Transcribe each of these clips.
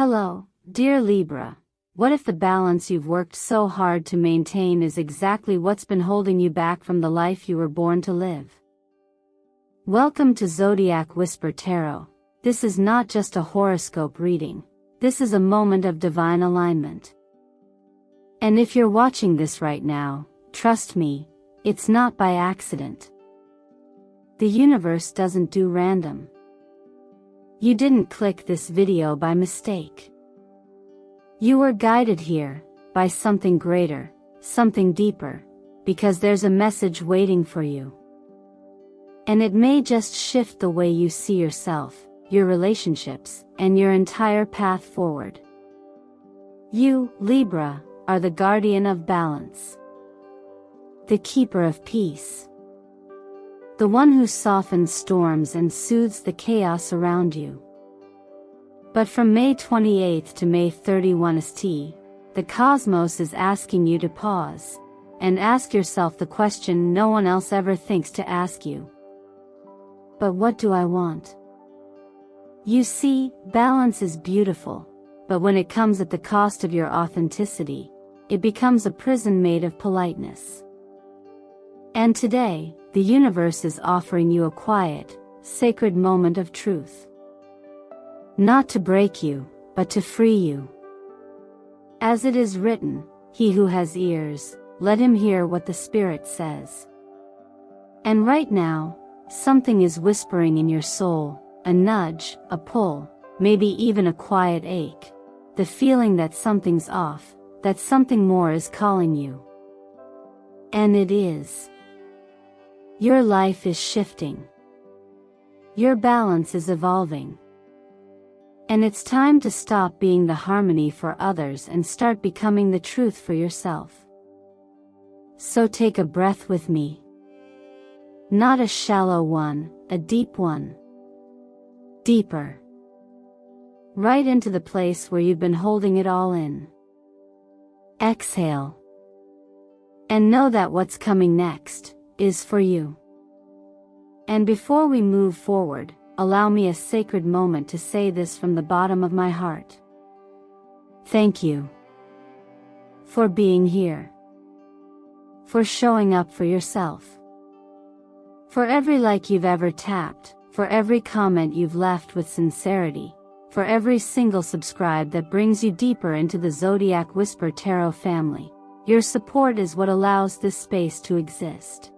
Hello, dear Libra. What if the balance you've worked so hard to maintain is exactly what's been holding you back from the life you were born to live? Welcome to Zodiac Whisper Tarot. This is not just a horoscope reading. This is a moment of divine alignment. And if you're watching this right now, trust me, it's not by accident. The universe doesn't do random. You didn't click this video by mistake. You were guided here, by something greater, something deeper, because there's a message waiting for you. And it may just shift the way you see yourself, your relationships, and your entire path forward. You, Libra, are the guardian of balance. The keeper of peace. The one who softens storms and soothes the chaos around you. But from May 28th to May 31 st, the cosmos is asking you to pause, and ask yourself the question no one else ever thinks to ask you. But what do I want? You see, balance is beautiful, but when it comes at the cost of your authenticity, it becomes a prison made of politeness. And today, the universe is offering you a quiet, sacred moment of truth. Not to break you, but to free you. As it is written, he who has ears, let him hear what the Spirit says. And right now, something is whispering in your soul, a nudge, a pull, maybe even a quiet ache, the feeling that something's off, that something more is calling you. And it is. Your life is shifting. Your balance is evolving. And it's time to stop being the harmony for others and start becoming the truth for yourself. So take a breath with me. Not a shallow one, a deep one. Deeper. Right into the place where you've been holding it all in. Exhale. And know that what's coming next is for you. And before we move forward, allow me a sacred moment to say this from the bottom of my heart. Thank you. For being here. For showing up for yourself. For every like you've ever tapped, for every comment you've left with sincerity, for every single subscribe that brings you deeper into the Zodiac Whisper Tarot family. Your support is what allows this space to exist.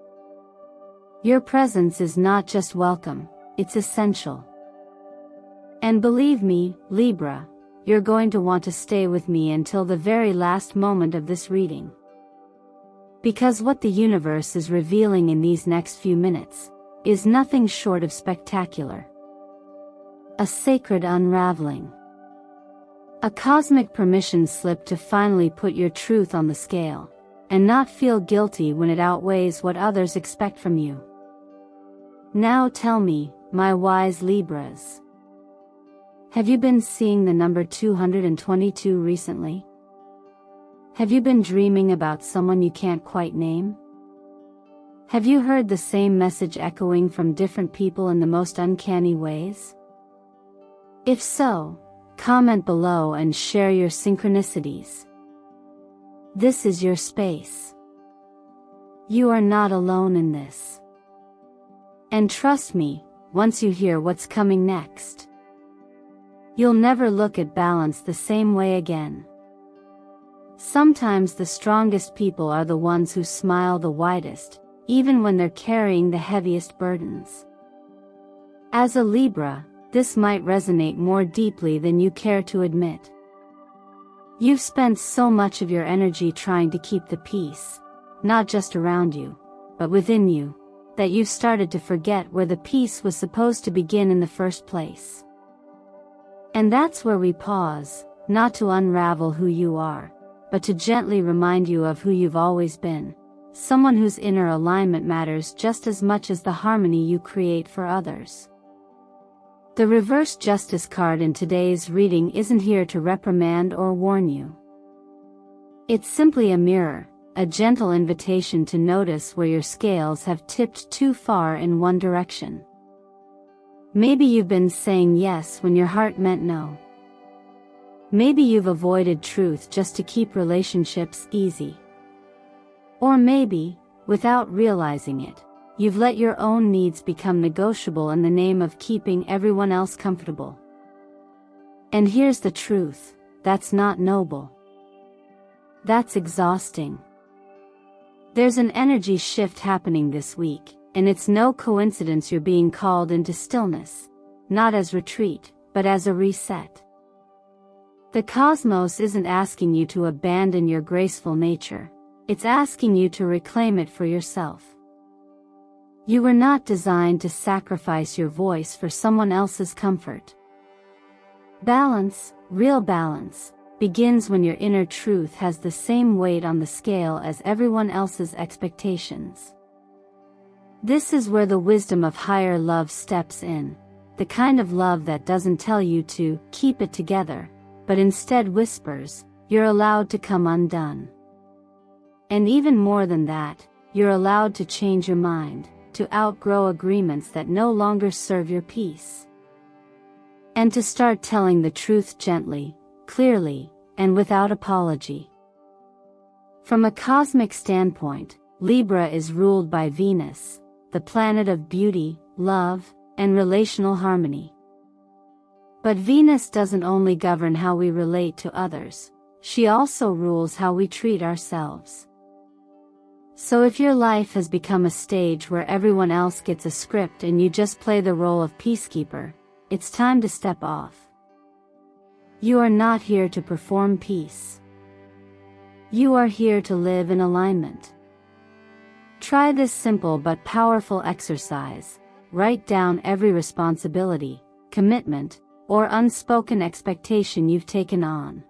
Your presence is not just welcome, it's essential. And believe me, Libra, you're going to want to stay with me until the very last moment of this reading. Because what the universe is revealing in these next few minutes is nothing short of spectacular. A sacred unraveling. A cosmic permission slip to finally put your truth on the scale, and not feel guilty when it outweighs what others expect from you. Now tell me, my wise Libras. Have you been seeing the number 222 recently? Have you been dreaming about someone you can't quite name? Have you heard the same message echoing from different people in the most uncanny ways? If so, comment below and share your synchronicities. This is your space. You are not alone in this. And trust me, once you hear what's coming next, you'll never look at balance the same way again. Sometimes the strongest people are the ones who smile the widest, even when they're carrying the heaviest burdens. As a Libra, this might resonate more deeply than you care to admit. You've spent so much of your energy trying to keep the peace, not just around you, but within you, that you've started to forget where the peace was supposed to begin in the first place. And that's where we pause, not to unravel who you are, but to gently remind you of who you've always been, someone whose inner alignment matters just as much as the harmony you create for others. The reverse justice card in today's reading isn't here to reprimand or warn you. It's simply a mirror, a gentle invitation to notice where your scales have tipped too far in one direction. Maybe you've been saying yes when your heart meant no. Maybe you've avoided truth just to keep relationships easy. Or maybe, without realizing it, you've let your own needs become negotiable in the name of keeping everyone else comfortable. And here's the truth, that's not noble. That's exhausting. There's an energy shift happening this week, and it's no coincidence you're being called into stillness, not as retreat, but as a reset. The cosmos isn't asking you to abandon your graceful nature, it's asking you to reclaim it for yourself. You were not designed to sacrifice your voice for someone else's comfort. Balance, real balance, begins when your inner truth has the same weight on the scale as everyone else's expectations. This is where the wisdom of higher love steps in, the kind of love that doesn't tell you to keep it together, but instead whispers, you're allowed to come undone. And even more than that, you're allowed to change your mind, to outgrow agreements that no longer serve your peace. And to start telling the truth gently, clearly, and without apology. From a cosmic standpoint, Libra is ruled by Venus, the planet of beauty, love, and relational harmony. But Venus doesn't only govern how we relate to others, she also rules how we treat ourselves. So if your life has become a stage where everyone else gets a script and you just play the role of peacekeeper, it's time to step off. You are not here to perform peace. You are here to live in alignment. Try this simple but powerful exercise. Write down every responsibility, commitment, or unspoken expectation you've taken on.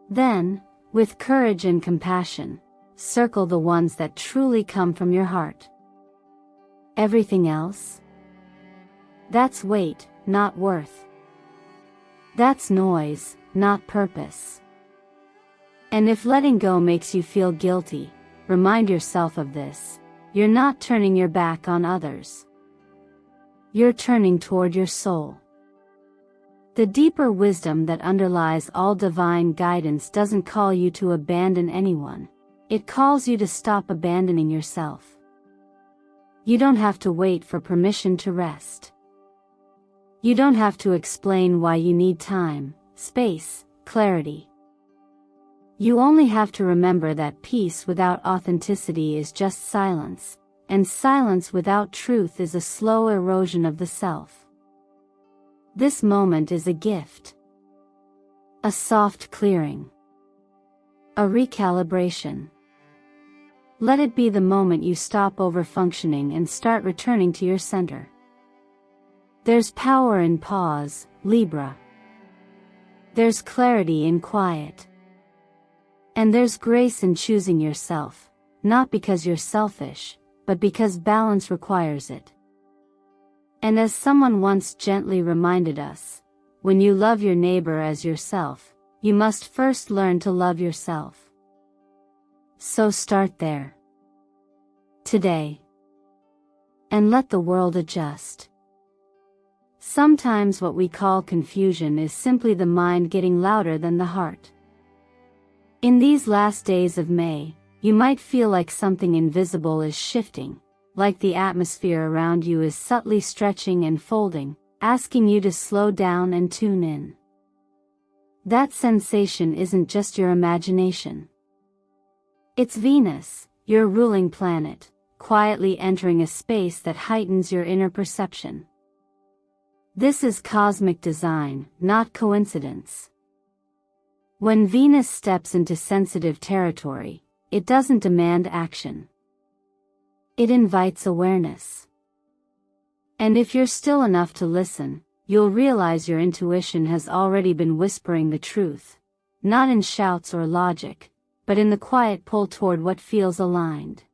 Then, with courage and compassion, circle the ones that truly come from your heart. Everything else? That's weight, not worth. That's noise, not purpose. And if letting go makes you feel guilty, remind yourself of this: you're not turning your back on others. You're turning toward your soul. The deeper wisdom that underlies all divine guidance doesn't call you to abandon anyone, it calls you to stop abandoning yourself. You don't have to wait for permission to rest. You don't have to explain why you need time, space, clarity. You only have to remember that peace without authenticity is just silence, and silence without truth is a slow erosion of the self. This moment is a gift. A soft clearing. A recalibration. Let it be the moment you stop over-functioning and start returning to your center. There's power in pause, Libra. There's clarity in quiet. And there's grace in choosing yourself, not because you're selfish, but because balance requires it. And as someone once gently reminded us, when you love your neighbor as yourself, you must first learn to love yourself. So start there. Today. And let the world adjust. Sometimes what we call confusion is simply the mind getting louder than the heart. In these last days of May, you might feel like something invisible is shifting, like the atmosphere around you is subtly stretching and folding, asking you to slow down and tune in. That sensation isn't just your imagination. It's Venus, your ruling planet, quietly entering a space that heightens your inner perception. This is cosmic design, not coincidence. When Venus steps into sensitive territory, it doesn't demand action. It invites awareness. And if you're still enough to listen, you'll realize your intuition has already been whispering the truth, not in shouts or logic, but in the quiet pull toward what feels aligned.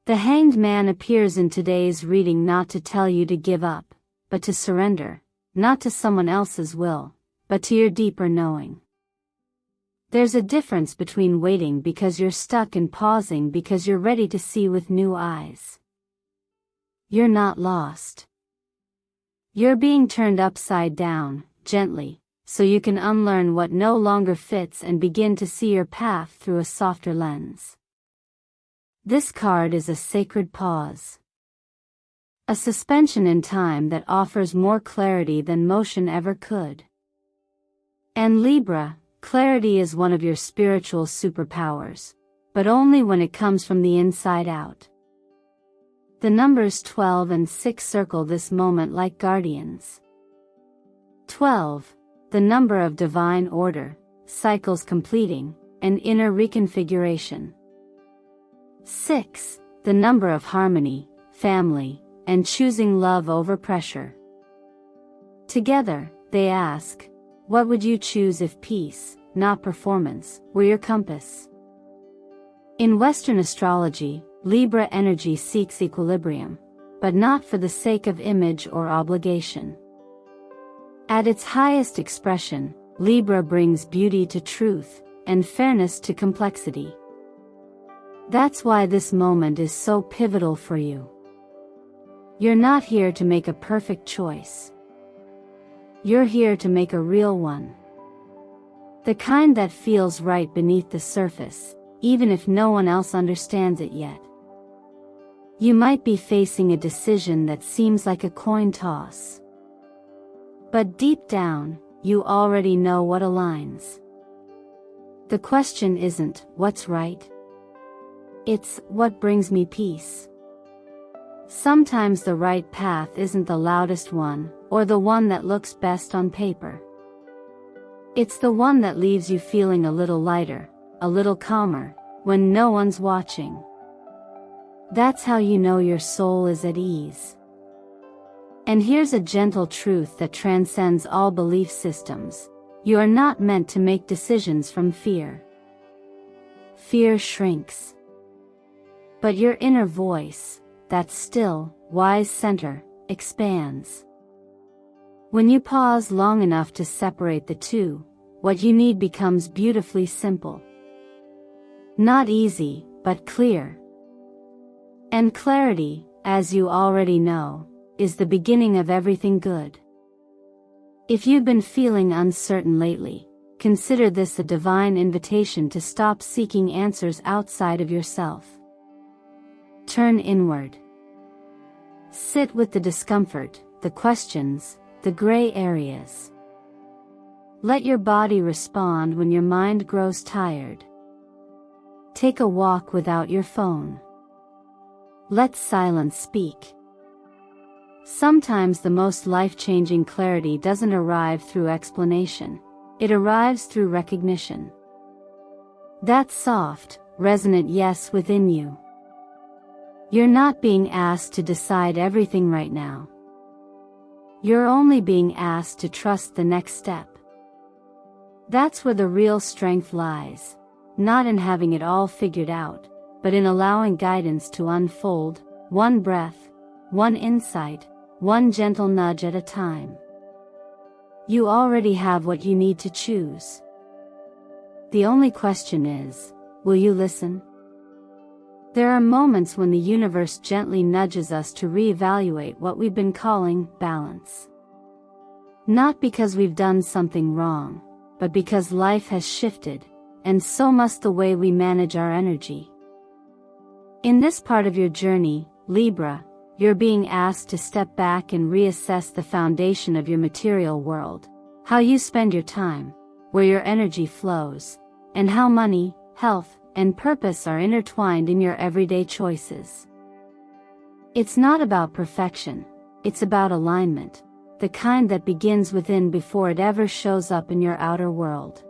The Hanged Man appears in today's reading not to tell you to give up, but to surrender, not to someone else's will, but to your deeper knowing. There's a difference between waiting because you're stuck and pausing because you're ready to see with new eyes. You're not lost. You're being turned upside down, gently, so you can unlearn what no longer fits and begin to see your path through a softer lens. This card is a sacred pause. A suspension in time that offers more clarity than motion ever could. And Libra, clarity is one of your spiritual superpowers, but only when it comes from the inside out. The numbers 12 and 6 circle this moment like guardians. 12, the number of divine order, cycles completing, and inner reconfiguration. 6, the number of harmony, family, and choosing love over pressure. Together, they ask, what would you choose if peace, not performance, were your compass? In Western astrology, Libra energy seeks equilibrium, but not for the sake of image or obligation. At its highest expression, Libra brings beauty to truth, and fairness to complexity. That's why this moment is so pivotal for you. You're not here to make a perfect choice. You're here to make a real one. The kind that feels right beneath the surface, even if no one else understands it yet. You might be facing a decision that seems like a coin toss. But deep down, you already know what aligns. The question isn't, what's right? It's, what brings me peace? Sometimes the right path isn't the loudest one, or the one that looks best on paper. It's the one that leaves you feeling a little lighter, a little calmer, when no one's watching. That's how you know your soul is at ease. And here's a gentle truth that transcends all belief systems. You are not meant to make decisions from fear. Fear shrinks. But your inner voice, that still, wise center, expands. When you pause long enough to separate the two, what you need becomes beautifully simple. Not easy, but clear. And clarity, as you already know, is the beginning of everything good. If you've been feeling uncertain lately, consider this a divine invitation to stop seeking answers outside of yourself. Turn inward. Sit with the discomfort, the questions, the gray areas. Let your body respond when your mind grows tired. Take a walk without your phone. Let silence speak. Sometimes the most life-changing clarity doesn't arrive through explanation, it arrives through recognition. That soft, resonant yes within you. You're not being asked to decide everything right now. You're only being asked to trust the next step. That's where the real strength lies, not in having it all figured out, but in allowing guidance to unfold, one breath, one insight, one gentle nudge at a time. You already have what you need to choose. The only question is, will you listen? There are moments when the universe gently nudges us to reevaluate what we've been calling balance. Not because we've done something wrong, but because life has shifted, and so must the way we manage our energy. In this part of your journey, Libra, you're being asked to step back and reassess the foundation of your material world, how you spend your time, where your energy flows, and how money, health, and purpose are intertwined in your everyday choices. It's not about perfection, it's about alignment, the kind that begins within before it ever shows up in your outer world.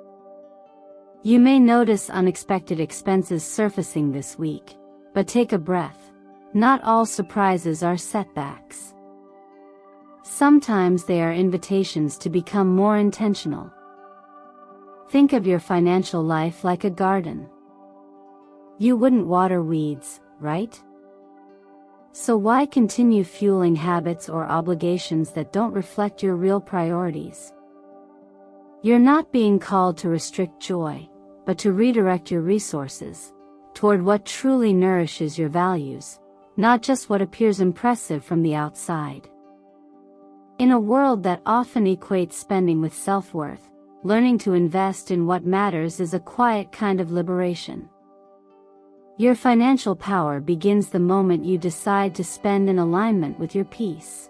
You may notice unexpected expenses surfacing this week, but take a breath. Not all surprises are setbacks. Sometimes they are invitations to become more intentional. Think of your financial life like a garden. You wouldn't water weeds, right? So why continue fueling habits or obligations that don't reflect your real priorities? You're not being called to restrict joy, but to redirect your resources toward what truly nourishes your values, not just what appears impressive from the outside. In a world that often equates spending with self-worth, learning to invest in what matters is a quiet kind of liberation. Your financial power begins the moment you decide to spend in alignment with your peace.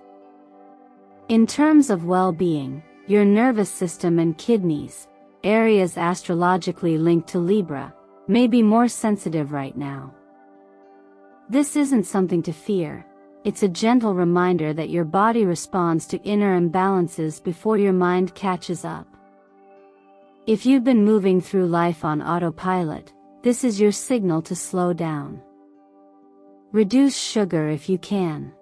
In terms of well-being, your nervous system and kidneys, areas astrologically linked to Libra, may be more sensitive right now. This isn't something to fear. It's a gentle reminder that your body responds to inner imbalances before your mind catches up. If you've been moving through life on autopilot, this is your signal to slow down. Reduce sugar if you can.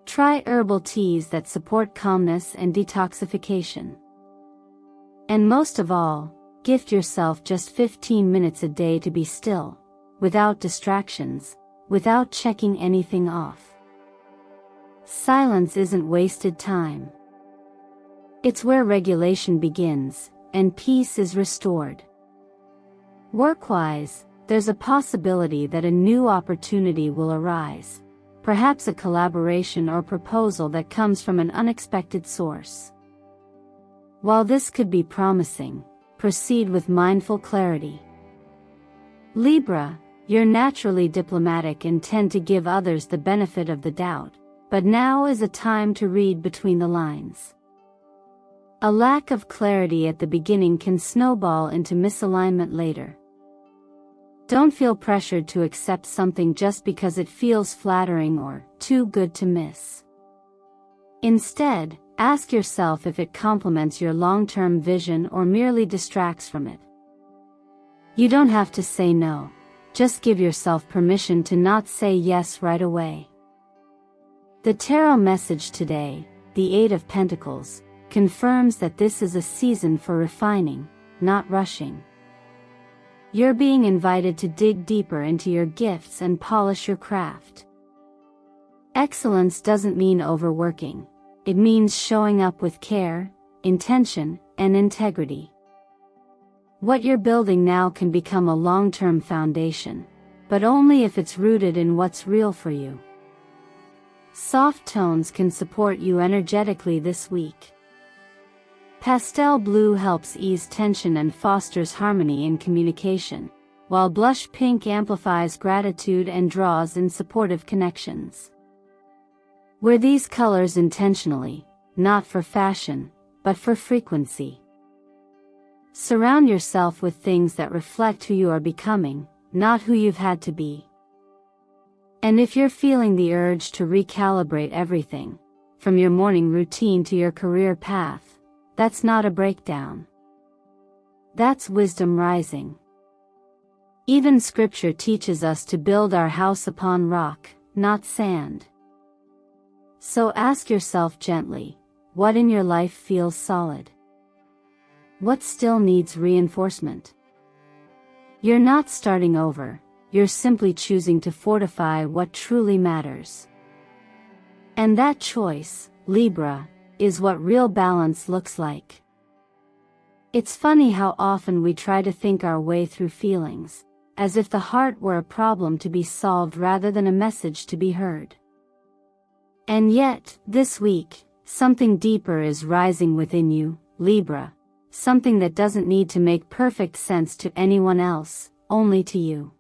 Try herbal teas that support calmness and detoxification. And most of all, gift yourself just 15 minutes a day to be still, without distractions, without checking anything off. Silence isn't wasted time. It's where regulation begins, and peace is restored. Work-wise, there's a possibility that a new opportunity will arise, perhaps a collaboration or proposal that comes from an unexpected source. While this could be promising, proceed with mindful clarity. Libra, you're naturally diplomatic and tend to give others the benefit of the doubt, but now is a time to read between the lines. A lack of clarity at the beginning can snowball into misalignment later. Don't feel pressured to accept something just because it feels flattering or too good to miss. Instead, ask yourself if it complements your long-term vision or merely distracts from it. You don't have to say no. Just give yourself permission to not say yes right away. The tarot message today, the Eight of Pentacles, confirms that this is a season for refining, not rushing. You're being invited to dig deeper into your gifts and polish your craft. Excellence doesn't mean overworking. It means showing up with care, intention, and integrity. What you're building now can become a long-term foundation, but only if it's rooted in what's real for you. Soft tones can support you energetically this week. Pastel blue helps ease tension and fosters harmony in communication, while blush pink amplifies gratitude and draws in supportive connections. Wear these colors intentionally, not for fashion, but for frequency. Surround yourself with things that reflect who you are becoming, not who you've had to be. And if you're feeling the urge to recalibrate everything, from your morning routine to your career path, that's not a breakdown. That's wisdom rising. Even scripture teaches us to build our house upon rock, not sand. So ask yourself gently, what in your life feels solid? What still needs reinforcement? You're not starting over, you're simply choosing to fortify what truly matters. And that choice, Libra, is what real balance looks like. It's funny how often we try to think our way through feelings, as if the heart were a problem to be solved rather than a message to be heard. And yet, this week, something deeper is rising within you, Libra. Something that doesn't need to make perfect sense to anyone else, only to you.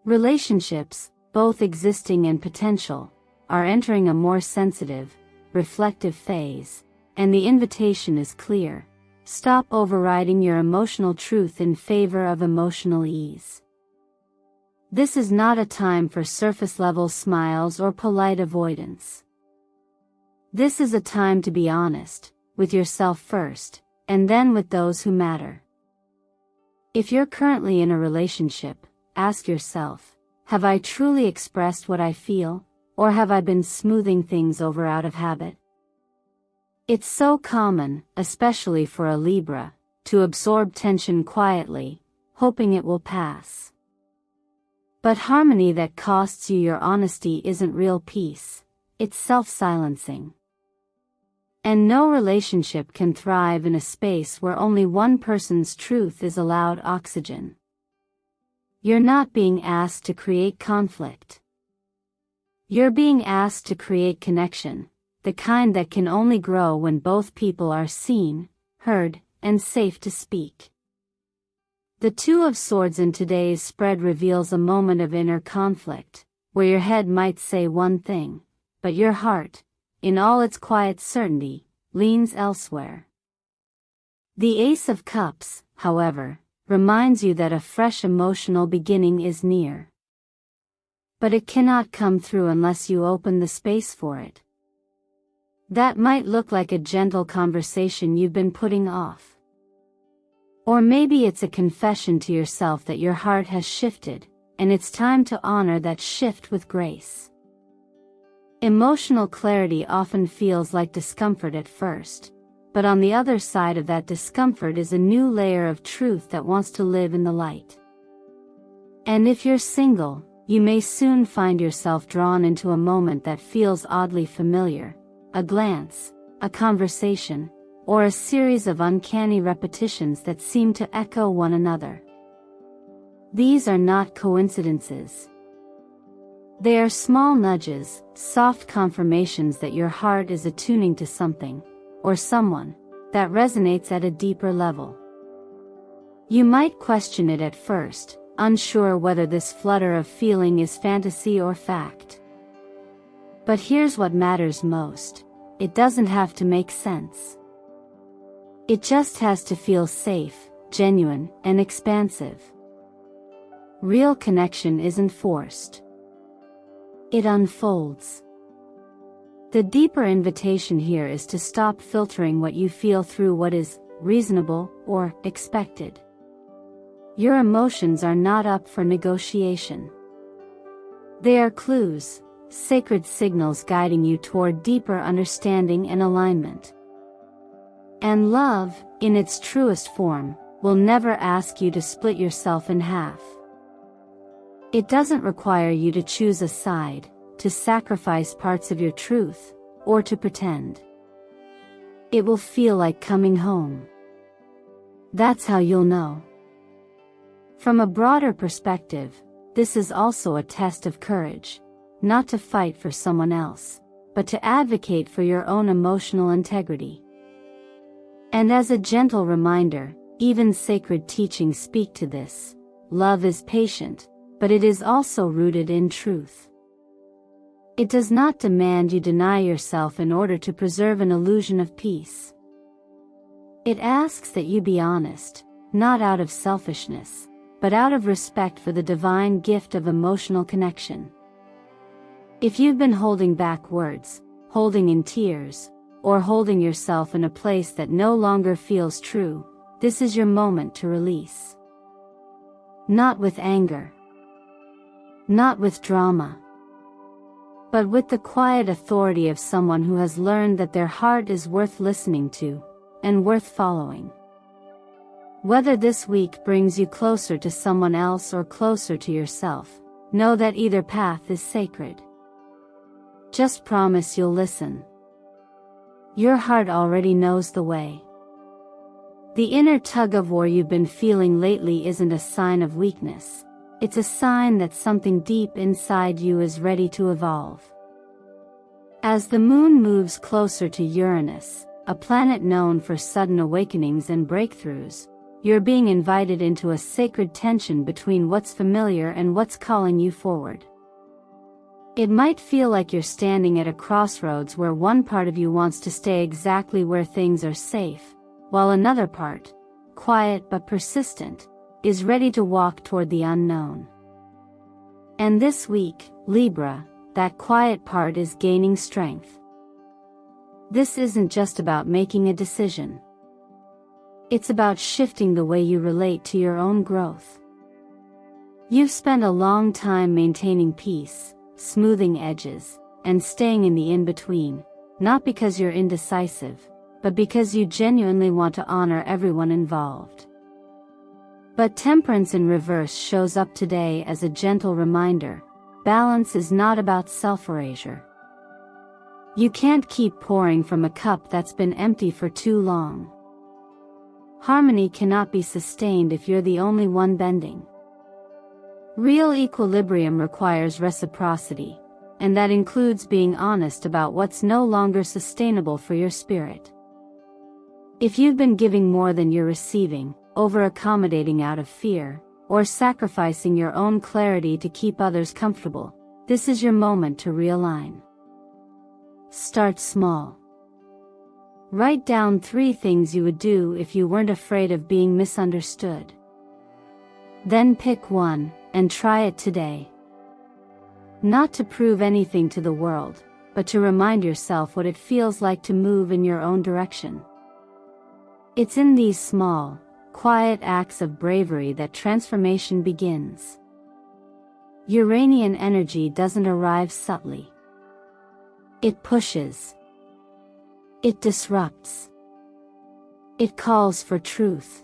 Relationships, both existing and potential, are entering a more sensitive, reflective phase, and the invitation is clear. Stop overriding your emotional truth in favor of emotional ease. This is not a time for surface-level smiles or polite avoidance. This is a time to be honest, with yourself first, and then with those who matter. If you're currently in a relationship, ask yourself, have I truly expressed what I feel, or have I been smoothing things over out of habit? It's so common, especially for a Libra, to absorb tension quietly, hoping it will pass. But harmony that costs you your honesty isn't real peace, it's self-silencing. And no relationship can thrive in a space where only one person's truth is allowed oxygen. You're not being asked to create conflict. You're being asked to create connection, the kind that can only grow when both people are seen, heard, and safe to speak. The Two of Swords in today's spread reveals a moment of inner conflict, where your head might say one thing, but your heart, in all its quiet certainty, leans elsewhere. The Ace of Cups, however, reminds you that a fresh emotional beginning is near. But it cannot come through unless you open the space for it. That might look like a gentle conversation you've been putting off. Or maybe it's a confession to yourself that your heart has shifted, and it's time to honor that shift with grace. Emotional clarity often feels like discomfort at first, but on the other side of that discomfort is a new layer of truth that wants to live in the light. And if you're single, you may soon find yourself drawn into a moment that feels oddly familiar, a glance, a conversation, or a series of uncanny repetitions that seem to echo one another. These are not coincidences. They are small nudges, soft confirmations that your heart is attuning to something, or someone, that resonates at a deeper level. You might question it at first, unsure whether this flutter of feeling is fantasy or fact. But here's what matters most: it doesn't have to make sense. It just has to feel safe, genuine, and expansive. Real connection isn't forced. It unfolds. The deeper invitation here is to stop filtering what you feel through what is reasonable or expected. Your emotions are not up for negotiation. They are clues, sacred signals guiding you toward deeper understanding and alignment. And love, in its truest form, will never ask you to split yourself in half. It doesn't require you to choose a side, to sacrifice parts of your truth, or to pretend. It will feel like coming home. That's how you'll know. From a broader perspective, this is also a test of courage, not to fight for someone else, but to advocate for your own emotional integrity. And as a gentle reminder, even sacred teachings speak to this. Love is patient, but it is also rooted in truth. It does not demand you deny yourself in order to preserve an illusion of peace. It asks that you be honest, not out of selfishness, but out of respect for the divine gift of emotional connection. If you've been holding back words, holding in tears, or holding yourself in a place that no longer feels true, this is your moment to release. Not with anger. Not with drama. But with the quiet authority of someone who has learned that their heart is worth listening to, and worth following. Whether this week brings you closer to someone else or closer to yourself, know that either path is sacred. Just promise you'll listen. Your heart already knows the way. The inner tug-of-war you've been feeling lately isn't a sign of weakness. It's a sign that something deep inside you is ready to evolve. As the moon moves closer to Uranus, a planet known for sudden awakenings and breakthroughs, you're being invited into a sacred tension between what's familiar and what's calling you forward. It might feel like you're standing at a crossroads where one part of you wants to stay exactly where things are safe, while another part, quiet but persistent, is ready to walk toward the unknown. And this week, Libra, that quiet part is gaining strength. This isn't just about making a decision. It's about shifting the way you relate to your own growth. You've spent a long time maintaining peace, smoothing edges, and staying in the in-between, not because you're indecisive, but because you genuinely want to honor everyone involved. But Temperance in reverse shows up today as a gentle reminder: balance is not about self-erasure. You can't keep pouring from a cup that's been empty for too long. Harmony cannot be sustained if you're the only one bending. Real equilibrium requires reciprocity, and that includes being honest about what's no longer sustainable for your spirit. If you've been giving more than you're receiving, over-accommodating out of fear, or sacrificing your own clarity to keep others comfortable, this is your moment to realign. Start small. Write down 3 things you would do if you weren't afraid of being misunderstood. Then pick one, and try it today. Not to prove anything to the world, but to remind yourself what it feels like to move in your own direction. It's in these small, quiet acts of bravery that transformation begins. Uranian energy doesn't arrive subtly. It pushes. It disrupts. It calls for truth.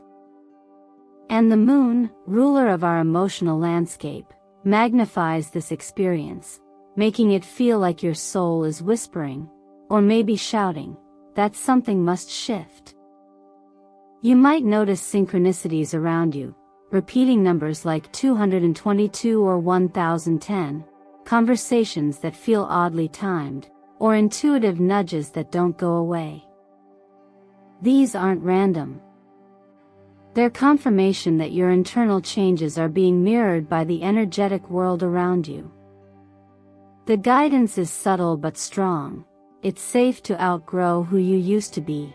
And the moon, ruler of our emotional landscape, magnifies this experience, making it feel like your soul is whispering, or maybe shouting, that something must shift. You might notice synchronicities around you, repeating numbers like 222 or 1010, conversations that feel oddly timed, or intuitive nudges that don't go away. These aren't random. They're confirmation that your internal changes are being mirrored by the energetic world around you. The guidance is subtle but strong. It's safe to outgrow who you used to be.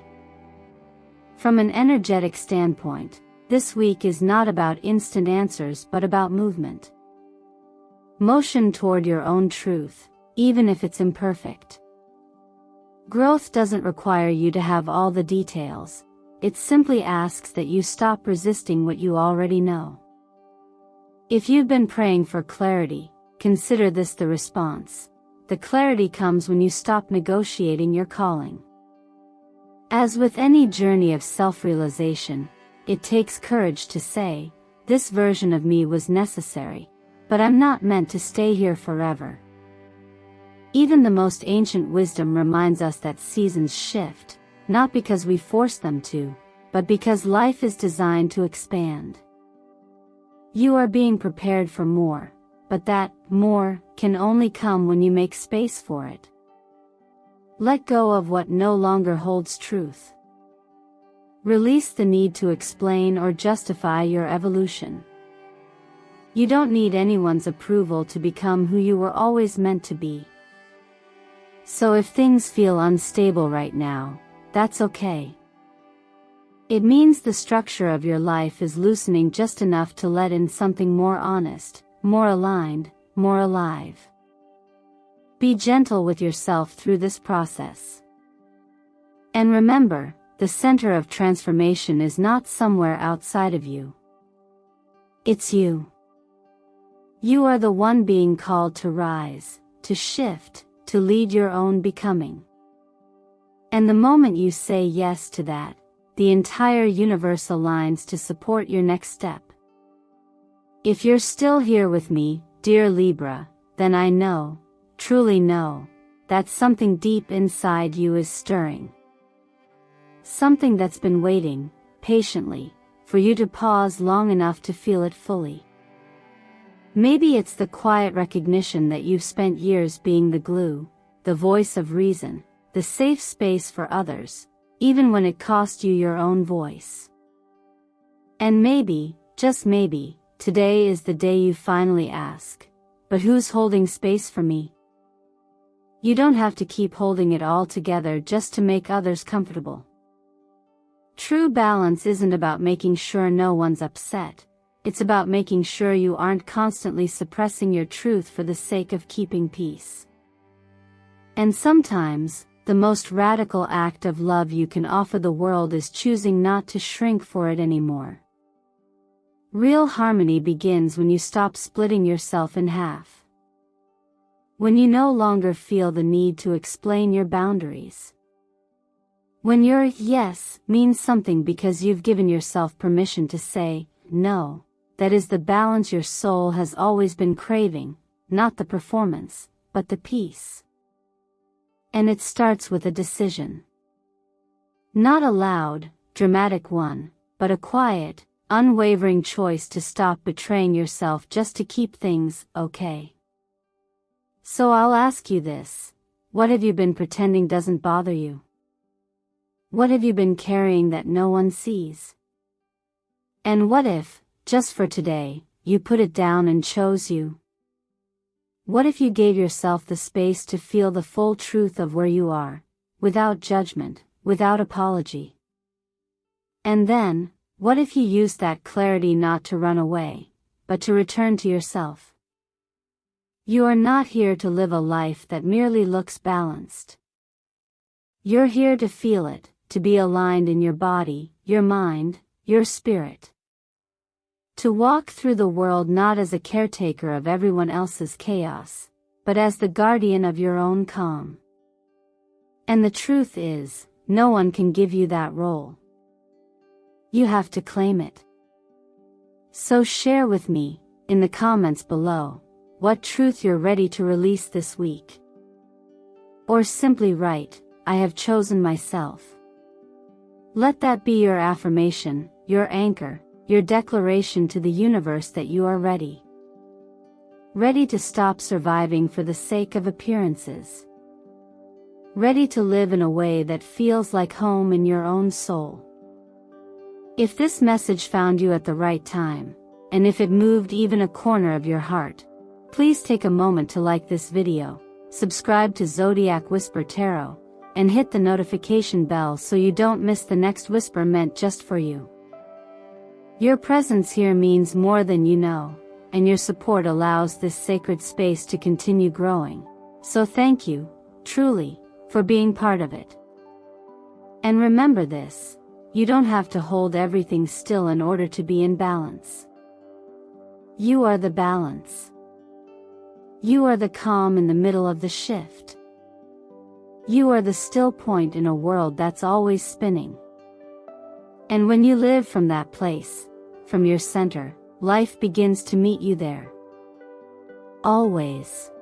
From an energetic standpoint, this week is not about instant answers but about movement. Motion toward your own truth, even if it's imperfect. Growth doesn't require you to have all the details. It simply asks that you stop resisting what you already know. If you've been praying for clarity, consider this the response. The clarity comes when you stop negotiating your calling. As with any journey of self-realization, it takes courage to say, this version of me was necessary, but I'm not meant to stay here forever. Even the most ancient wisdom reminds us that seasons shift, not because we force them to, but because life is designed to expand. You are being prepared for more, but that more can only come when you make space for it. Let go of what no longer holds truth. Release the need to explain or justify your evolution. You don't need anyone's approval to become who you were always meant to be. So if things feel unstable right now, that's okay. It means the structure of your life is loosening just enough to let in something more honest, more aligned, more alive. Be gentle with yourself through this process. And remember, the center of transformation is not somewhere outside of you. It's you. You are the one being called to rise, to shift, to lead your own becoming. And the moment you say yes to that, the entire universe aligns to support your next step. If you're still here with me, dear Libra, then I know, truly know, that something deep inside you is stirring. Something that's been waiting, patiently, for you to pause long enough to feel it fully. Maybe it's the quiet recognition that you've spent years being the glue, the voice of reason, the safe space for others, even when it cost you your own voice. And maybe, just maybe, today is the day you finally ask, but who's holding space for me? You don't have to keep holding it all together just to make others comfortable. True balance isn't about making sure no one's upset. It's about making sure you aren't constantly suppressing your truth for the sake of keeping peace. And sometimes, the most radical act of love you can offer the world is choosing not to shrink for it anymore. Real harmony begins when you stop splitting yourself in half. When you no longer feel the need to explain your boundaries. When your yes means something because you've given yourself permission to say no. That is the balance your soul has always been craving, not the performance, but the peace. And it starts with a decision. Not a loud, dramatic one, but a quiet, unwavering choice to stop betraying yourself just to keep things okay. So I'll ask you this. What have you been pretending doesn't bother you? What have you been carrying that no one sees? And what if, just for today, you put it down and chose you? What if you gave yourself the space to feel the full truth of where you are, without judgment, without apology? And then, what if you used that clarity not to run away, but to return to yourself? You are not here to live a life that merely looks balanced. You're here to feel it, to be aligned in your body, your mind, your spirit. To walk through the world not as a caretaker of everyone else's chaos, but as the guardian of your own calm. And the truth is, no one can give you that role. You have to claim it. So share with me, in the comments below, what truth you're ready to release this week. Or simply write, I have chosen myself. Let that be your affirmation, your anchor, your declaration to the universe that you are ready. Ready to stop surviving for the sake of appearances. Ready to live in a way that feels like home in your own soul. If this message found you at the right time, and if it moved even a corner of your heart, please take a moment to like this video, subscribe to Zodiac Whisper Tarot, and hit the notification bell so you don't miss the next whisper meant just for you. Your presence here means more than you know, and your support allows this sacred space to continue growing. So thank you, truly, for being part of it. And remember this, you don't have to hold everything still in order to be in balance. You are the balance. You are the calm in the middle of the shift. You are the still point in a world that's always spinning. And when you live from that place, from your center, life begins to meet you there. Always.